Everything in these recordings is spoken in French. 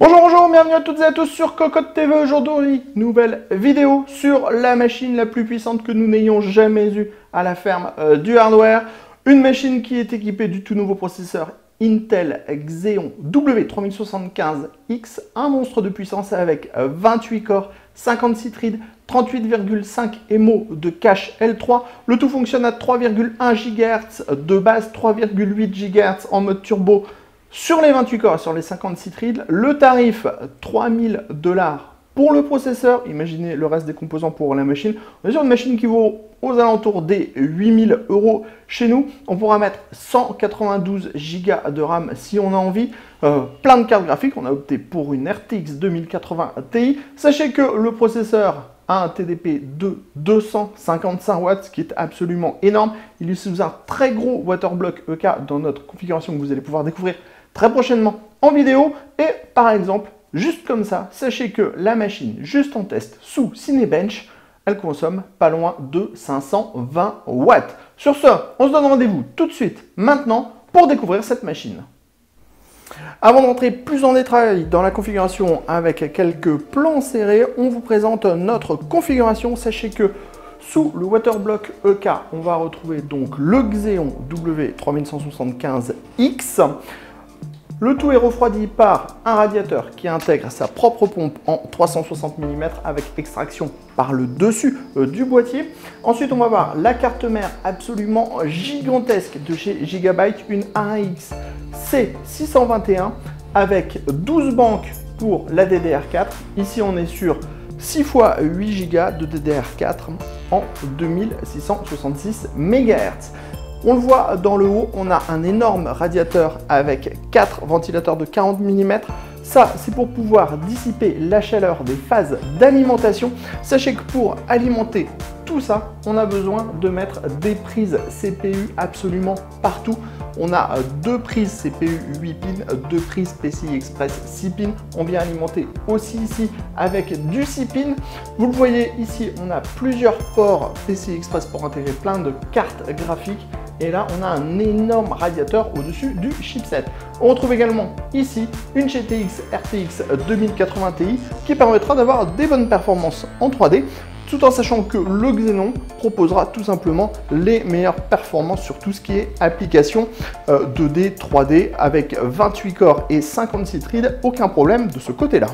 Bonjour, bienvenue à toutes et à tous sur Cocotte TV. Aujourd'hui, nouvelle vidéo sur la machine la plus puissante que nous n'ayons jamais eue à la ferme du hardware. Une machine qui est équipée du tout nouveau processeur Intel Xeon W3075X, un monstre de puissance avec 28 corps, 56 threads, 38,5 émo de cache L3. Le tout fonctionne à 3,1 GHz de base, 3,8 GHz en mode turbo sur les 28 corps et sur les 56 threads. Le tarif, 3000 $ pour le processeur. Imaginez le reste des composants pour la machine. On est sur une machine qui vaut aux alentours des 8000 € chez nous. On pourra mettre 192 Go de RAM si on a envie. Plein de cartes graphiques. On a opté pour une RTX 2080 Ti. Sachez que le processeur a un TDP de 255 watts, ce qui est absolument énorme. Il utilise un très gros waterblock EK dans notre configuration que vous allez pouvoir découvrir très prochainement en vidéo. Et par exemple, juste comme ça, sachez que la machine, juste en test sous Cinebench, elle consomme pas loin de 520 watts. Sur ce, on se donne rendez-vous tout de suite, maintenant, pour découvrir cette machine. Avant d'entrer plus en détail dans la configuration avec quelques plans serrés, on vous présente notre configuration. Sachez que sous le waterblock EK, on va retrouver donc le Xeon W3175X. Le tout est refroidi par un radiateur qui intègre sa propre pompe en 360 mm avec extraction par le dessus du boîtier. Ensuite, on va voir la carte mère absolument gigantesque de chez Gigabyte, une AX C621 avec 12 banques pour la DDR4. Ici, on est sur 6 x 8 Go de DDR4 en 2666 MHz. On le voit dans le haut, on a un énorme radiateur avec 4 ventilateurs de 40 mm. Ça, c'est pour pouvoir dissiper la chaleur des phases d'alimentation. Sachez que pour alimenter tout ça, on a besoin de mettre des prises CPU absolument partout. On a 2 prises CPU 8 pins, 2 prises PCI Express 6 pins. On vient alimenter aussi ici avec du 6 pins. Vous le voyez ici, on a plusieurs ports PCI Express pour intégrer plein de cartes graphiques. Et là, on a un énorme radiateur au-dessus du chipset. On retrouve également ici une GTX RTX 2080 Ti qui permettra d'avoir des bonnes performances en 3D, tout en sachant que le Xenon proposera tout simplement les meilleures performances sur tout ce qui est application 2D, 3D, avec 28 corps et 56 threads, aucun problème de ce côté-là.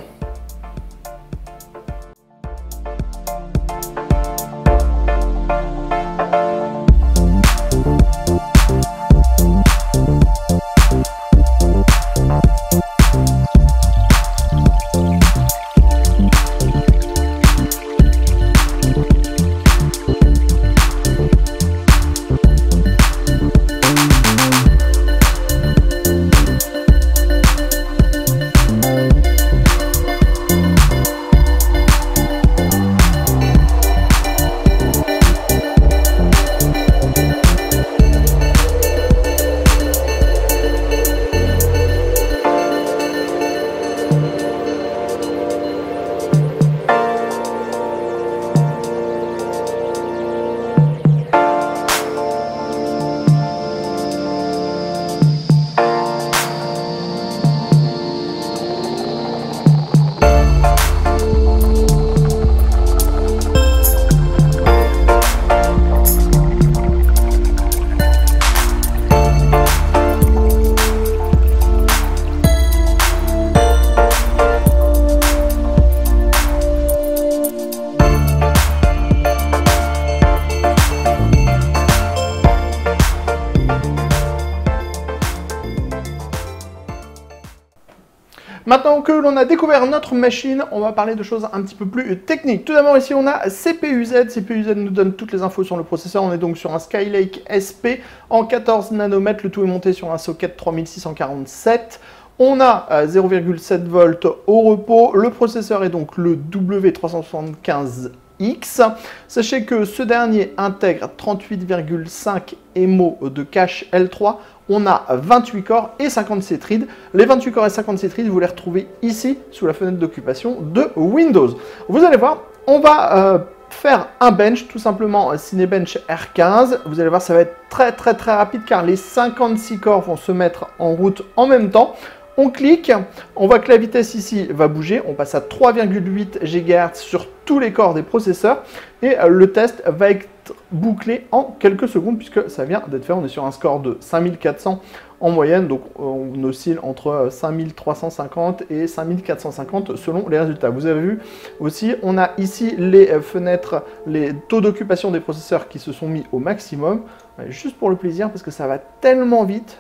Maintenant que l'on a découvert notre machine, on va parler de choses un petit peu plus techniques. Tout d'abord, ici, on a CPU-Z. CPU-Z nous donne toutes les infos sur le processeur. On est donc sur un Skylake SP en 14 nanomètres. Le tout est monté sur un socket 3647. On a 0,7 volts au repos. Le processeur est donc le W375X. Sachez que ce dernier intègre 38,5 émo de cache L3. On a 28 corps et 56 threads. Les 28 corps et 56 threads, vous les retrouvez ici, sous la fenêtre d'occupation de Windows. Vous allez voir, on va faire un bench, tout simplement Cinebench R15. Vous allez voir, ça va être très rapide car les 56 corps vont se mettre en route en même temps. On clique, on voit que la vitesse ici va bouger, on passe à 3,8 GHz sur tous les corps des processeurs et le test va être bouclé en quelques secondes puisque ça vient d'être fait. On est sur un score de 5400 en moyenne, donc on oscille entre 5350 et 5450 selon les résultats. Vous avez vu aussi, on a ici les fenêtres, les taux d'occupation des processeurs qui se sont mis au maximum, juste pour le plaisir parce que ça va tellement vite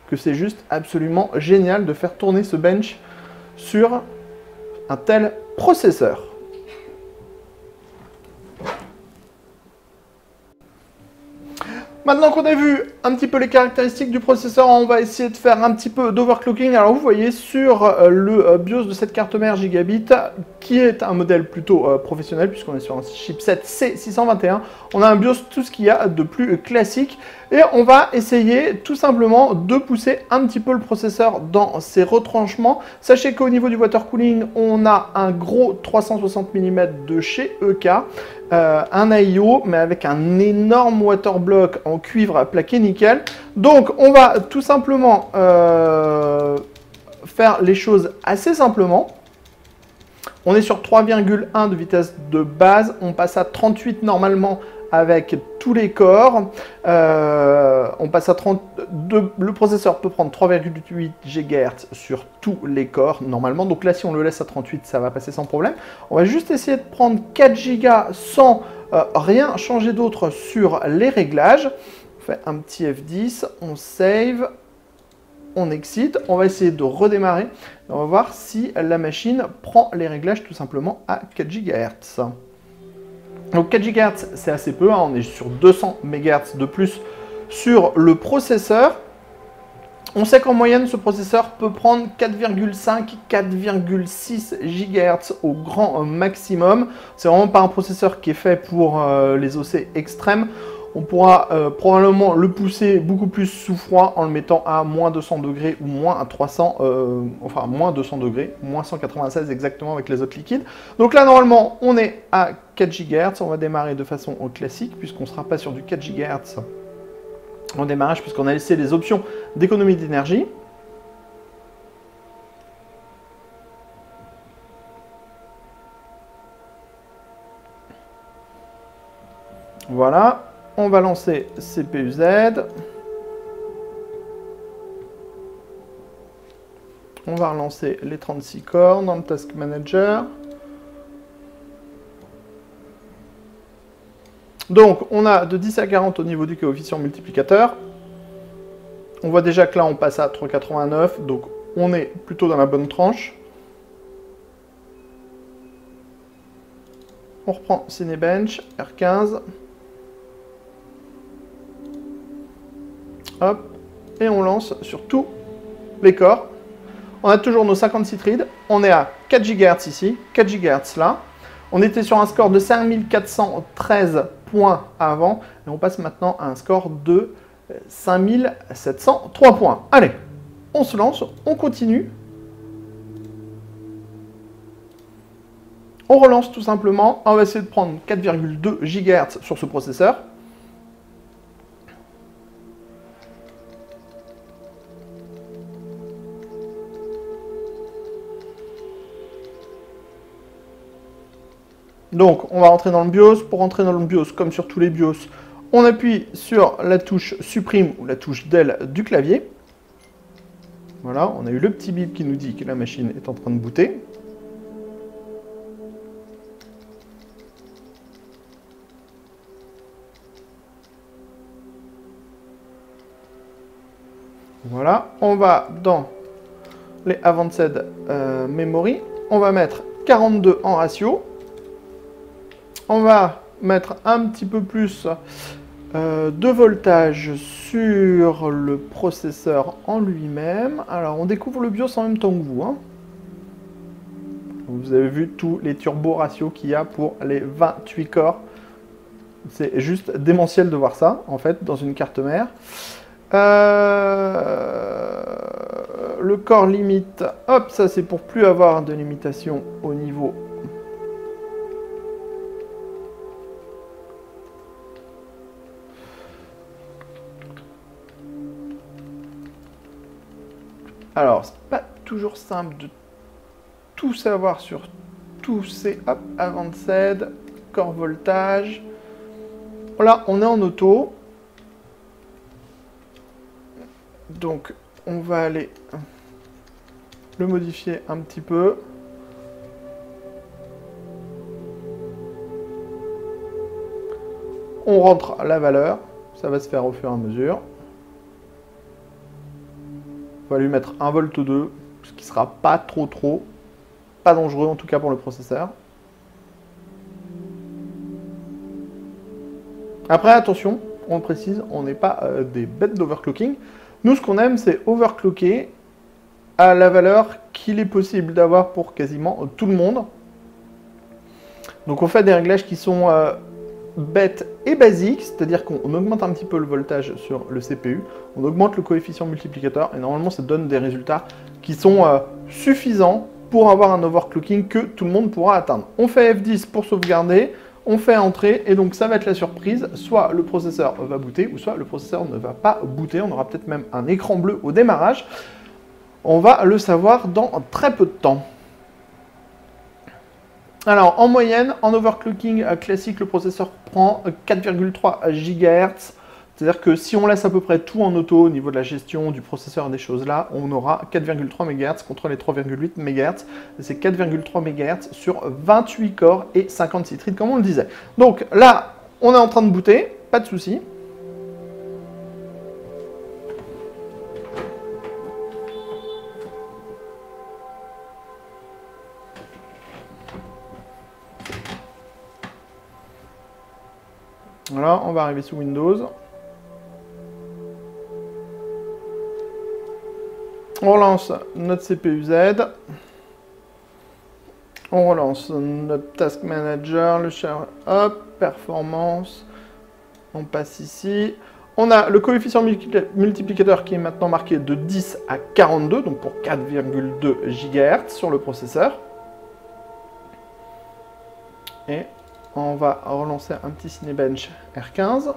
que c'est juste absolument génial de faire tourner ce bench sur un tel processeur. Maintenant qu'on a vu un petit peu les caractéristiques du processeur, on va essayer de faire un petit peu d'overclocking. Alors vous voyez sur le BIOS de cette carte mère Gigabit, qui est un modèle plutôt professionnel, puisqu'on est sur un chipset C621, on a un BIOS tout ce qu'il y a de plus classique. Et on va essayer tout simplement de pousser un petit peu le processeur dans ses retranchements. Sachez qu'au niveau du water cooling, on a un gros 360 mm de chez EK, un AIO, mais avec un énorme water block en cuivre plaqué nickel. Donc on va tout simplement faire les choses assez simplement. On est sur 3,1 de vitesse de base, on passe à 38 normalement avec tous les corps. On passe à 32, le processeur peut prendre 3,8 GHz sur tous les corps normalement. Donc là, si on le laisse à 38, ça va passer sans problème. On va juste essayer de prendre 4 Go sans rien changer d'autre sur les réglages. On fait un petit F10, on save, on excite. On va essayer de redémarrer. On va voir si la machine prend les réglages tout simplement à 4 GHz. Donc 4 GHz, c'est assez peu, hein, on est sur 200 MHz de plus sur le processeur. On sait qu'en moyenne, ce processeur peut prendre 4,5, 4,6 GHz au grand maximum. C'est vraiment pas un processeur qui est fait pour les OC extrêmes. On pourra probablement le pousser beaucoup plus sous froid en le mettant à moins 200 degrés ou moins à 300, enfin moins 200 degrés, moins 196 exactement avec les autres liquides. Donc là, normalement, on est à 4 GHz. On va démarrer de façon classique puisqu'on ne sera pas sur du 4 GHz en démarrage puisqu'on a laissé les options d'économie d'énergie. Voilà. On va lancer CPU-Z. On va relancer les 36 corps dans le Task Manager. Donc, on a de 10 à 40 au niveau du coefficient multiplicateur. On voit déjà que là, on passe à 3,89. Donc, on est plutôt dans la bonne tranche. On reprend Cinebench, R15. Hop, et on lance sur tous les corps. On a toujours nos 56 threads. On est à 4 GHz ici, 4 GHz là. On était sur un score de 5413 points avant. Et on passe maintenant à un score de 5703 points. Allez, on se lance, on continue. On relance tout simplement. On va essayer de prendre 4,2 GHz sur ce processeur. Donc, on va rentrer dans le BIOS. Pour rentrer dans le BIOS, comme sur tous les BIOS, on appuie sur la touche supprime ou la touche Del du clavier. Voilà, on a eu le petit bip qui nous dit que la machine est en train de booter. Voilà, on va dans les Advanced Memory. On va mettre 42 en ratio. On va mettre un petit peu plus de voltage sur le processeur en lui-même. Alors, on découvre le BIOS en même temps que vous. Hein. Vous avez vu tous les turbo ratios qu'il y a pour les 28 corps. C'est juste démentiel de voir ça, en fait, dans une carte mère. Le corps limite, hop, ça c'est pour plus avoir de limitation au niveau Alors, c'est pas toujours simple de tout savoir sur tous ces avanced, core voltage. Voilà, on est en auto. Donc, on va aller le modifier un petit peu. On rentre la valeur. Ça va se faire au fur et à mesure. On va lui mettre 1 volt ou 2, ce qui sera pas trop, pas dangereux en tout cas pour le processeur. Après, attention, on précise, on n'est pas des bêtes d'overclocking. Nous, ce qu'on aime, c'est overclocker à la valeur qu'il est possible d'avoir pour quasiment tout le monde. Donc on fait des réglages qui sont bêtes et basiques, c'est-à-dire qu'on augmente un petit peu le voltage sur le CPU, on augmente le coefficient multiplicateur, et normalement ça donne des résultats qui sont suffisants pour avoir un overclocking que tout le monde pourra atteindre. On fait F10 pour sauvegarder, on fait entrer, et donc ça va être la surprise, soit le processeur va booter, ou soit le processeur ne va pas booter, on aura peut-être même un écran bleu au démarrage. On va le savoir dans très peu de temps. Alors, en moyenne, en overclocking classique, le processeur prend 4,3 GHz. C'est-à-dire que si on laisse à peu près tout en auto au niveau de la gestion du processeur et des choses là, on aura 4,3 MHz contre les 3,8 MHz. C'est 4,3 MHz sur 28 corps et 56 threads, comme on le disait. Donc là, on est en train de booter, pas de souci. Voilà, on va arriver sous Windows. On relance notre CPU Z. On relance notre Task Manager, le share up, performance. On passe ici. On a le coefficient multiplicateur qui est maintenant marqué de 10 à 42, donc pour 4,2 GHz sur le processeur. Et on va relancer un petit Cinebench R15.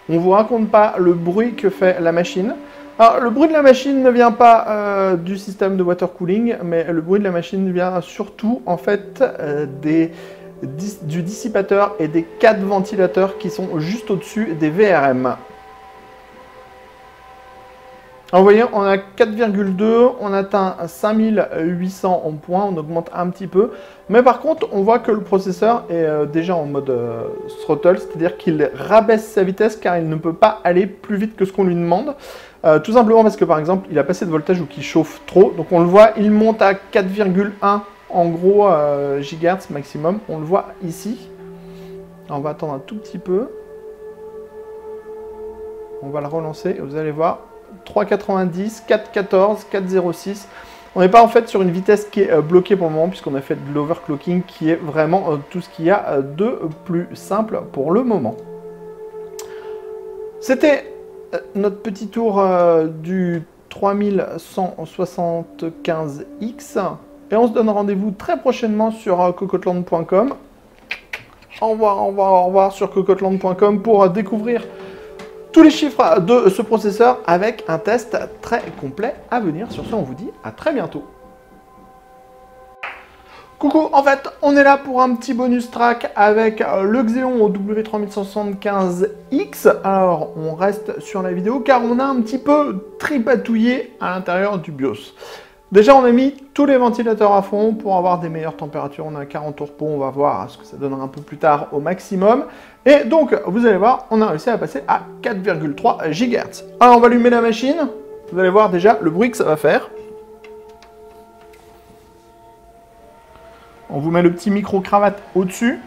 On ne vous raconte pas le bruit que fait la machine. Alors, le bruit de la machine ne vient pas du système de water cooling, mais le bruit de la machine vient surtout en fait du dissipateur et des 4 ventilateurs qui sont juste au-dessus des VRM. Alors, vous voyez, on a 4,2, on atteint 5800 en points, on augmente un petit peu. Mais par contre, on voit que le processeur est déjà en mode throttle, c'est-à-dire qu'il rabaisse sa vitesse car il ne peut pas aller plus vite que ce qu'on lui demande. Tout simplement parce que par exemple, il a passé de voltage ou qu'il chauffe trop. Donc on le voit, il monte à 4,1 en gros GHz maximum. On le voit ici. Alors, on va attendre un tout petit peu. On va le relancer et vous allez voir. 3,90, 4,14, 4,06. On n'est pas en fait sur une vitesse qui est bloquée pour le moment puisqu'on a fait de l'overclocking qui est vraiment tout ce qu'il y a de plus simple pour le moment. C'était notre petit tour du 3175X et on se donne rendez-vous très prochainement sur cocotland.com. Au revoir sur cocotland.com pour découvrir tous les chiffres de ce processeur avec un test très complet à venir. Sur ce, on vous dit à très bientôt. Coucou, en fait, on est là pour un petit bonus track avec le Xeon W3175X. Alors, on reste sur la vidéo car on a un petit peu tripatouillé à l'intérieur du BIOS. Déjà, on a mis tous les ventilateurs à fond pour avoir des meilleures températures. On a 40 tours pour, on va voir ce que ça donnera un peu plus tard au maximum. Et donc, vous allez voir, on a réussi à passer à 4,3 GHz. Alors, on va allumer la machine. Vous allez voir déjà le bruit que ça va faire. On vous met le petit micro-cravate au-dessus.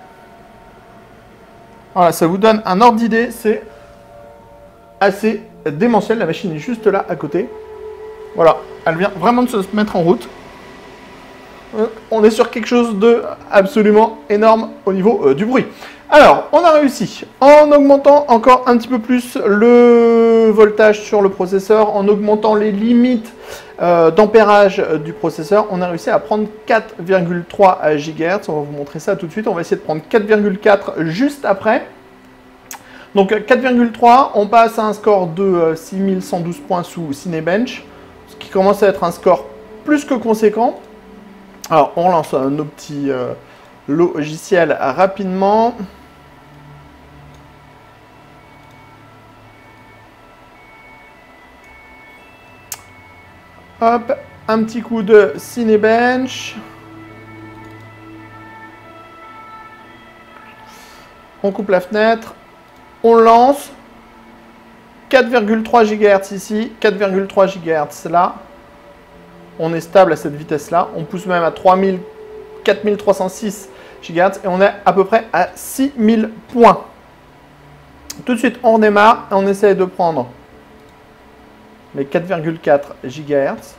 Voilà, ça vous donne un ordre d'idée. C'est assez démentiel. La machine est juste là, à côté. Voilà, elle vient vraiment de se mettre en route. On est sur quelque chose de absolument énorme au niveau du bruit. Alors, on a réussi, en augmentant encore un petit peu plus le voltage sur le processeur, en augmentant les limites d'ampérage du processeur, on a réussi à prendre 4,3 GHz. On va vous montrer ça tout de suite. On va essayer de prendre 4,4 juste après. Donc 4,3, on passe à un score de 6112 points sous Cinebench, ce qui commence à être un score plus que conséquent. Alors, on lance nos petits logiciels rapidement. Hop, un petit coup de Cinebench. On coupe la fenêtre. On lance. 4,3 GHz ici, 4,3 GHz là. On est stable à cette vitesse-là. On pousse même à 4306 GHz et on est à peu près à 6000 points. Tout de suite, on redémarre et on essaye de prendre les 4,4 GHz.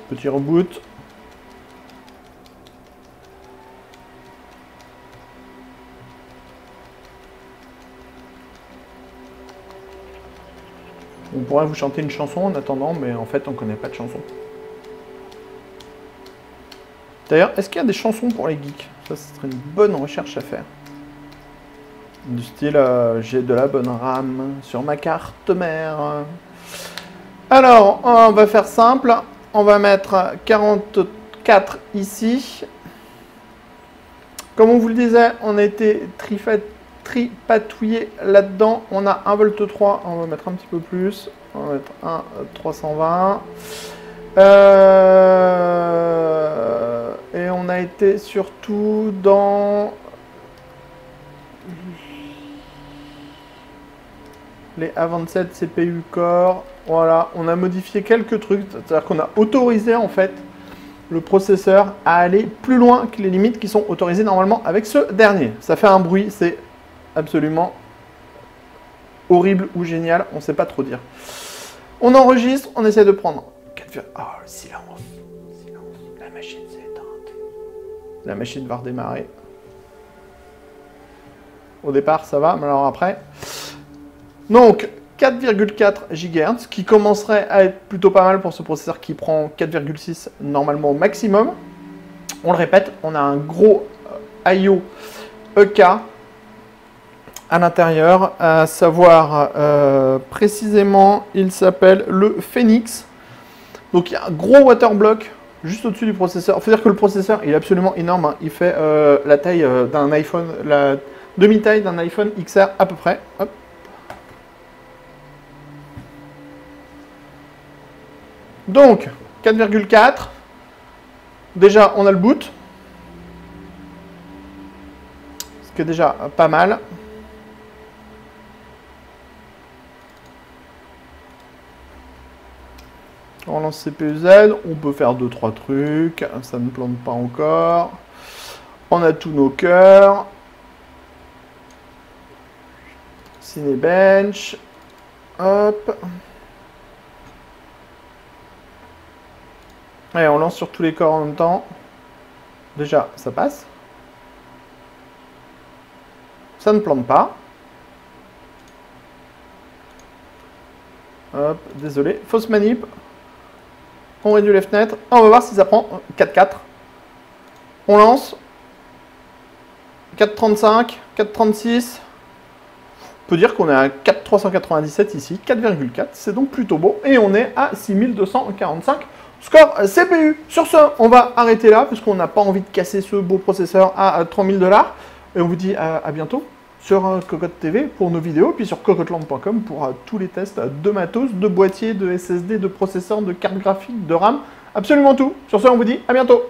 Petit reboot. On pourrait vous chanter une chanson en attendant, mais en fait, on ne connaît pas de chanson. D'ailleurs, est-ce qu'il y a des chansons pour les geeks? Ça, ce serait une bonne recherche à faire. Du style, j'ai de la bonne RAM sur ma carte mère. Alors, on va faire simple. On va mettre 44 ici. Comme on vous le disait, on a été tripatouillé là-dedans. On a 1,3 V. On va mettre un petit peu plus. On va mettre un 320. Et on a été surtout dans les Advanced CPU Core. Voilà, on a modifié quelques trucs. C'est-à-dire qu'on a autorisé en fait le processeur à aller plus loin que les limites qui sont autorisées normalement avec ce dernier. Ça fait un bruit, c'est absolument horrible ou génial, on ne sait pas trop dire. On enregistre, on essaie de prendre 4... Oh, le silence. Silence. La machine s'est éteinte. La machine va redémarrer. Au départ, ça va, mais alors après... Donc, 4,4 GHz, qui commencerait à être plutôt pas mal pour ce processeur qui prend 4,6 normalement au maximum. On le répète, on a un gros I/O EK à l'intérieur, à savoir précisément, il s'appelle le Phoenix. Donc il y a un gros water block juste au-dessus du processeur. Il faut dire que le processeur il est absolument énorme, hein. Il fait la taille d'un iPhone, la demi-taille d'un iPhone XR à peu près. Hop. Donc 4,4. Déjà on a le boot, ce qui est déjà pas mal. On lance CPU-Z, on peut faire 2-3 trucs, ça ne plante pas encore. On a tous nos cœurs. Cinebench. Hop. Allez, on lance sur tous les corps en même temps. Déjà, ça passe. Ça ne plante pas. Hop, désolé. Fausse manip. On réduit les fenêtres. On va voir si ça prend 4,4. On lance. 4,35, 4,36. On peut dire qu'on est à 4,397 ici. 4,4. C'est donc plutôt beau. Et on est à 6245. Score CPU. Sur ce, on va arrêter là, parce qu'on n'a pas envie de casser ce beau processeur à 3000 $. Et on vous dit à bientôt sur Cocotte TV pour nos vidéos, puis sur cocotteland.com pour tous les tests de matos, de boîtiers, de SSD, de processeurs, de cartes graphiques, de RAM, absolument tout. Sur ce, on vous dit à bientôt.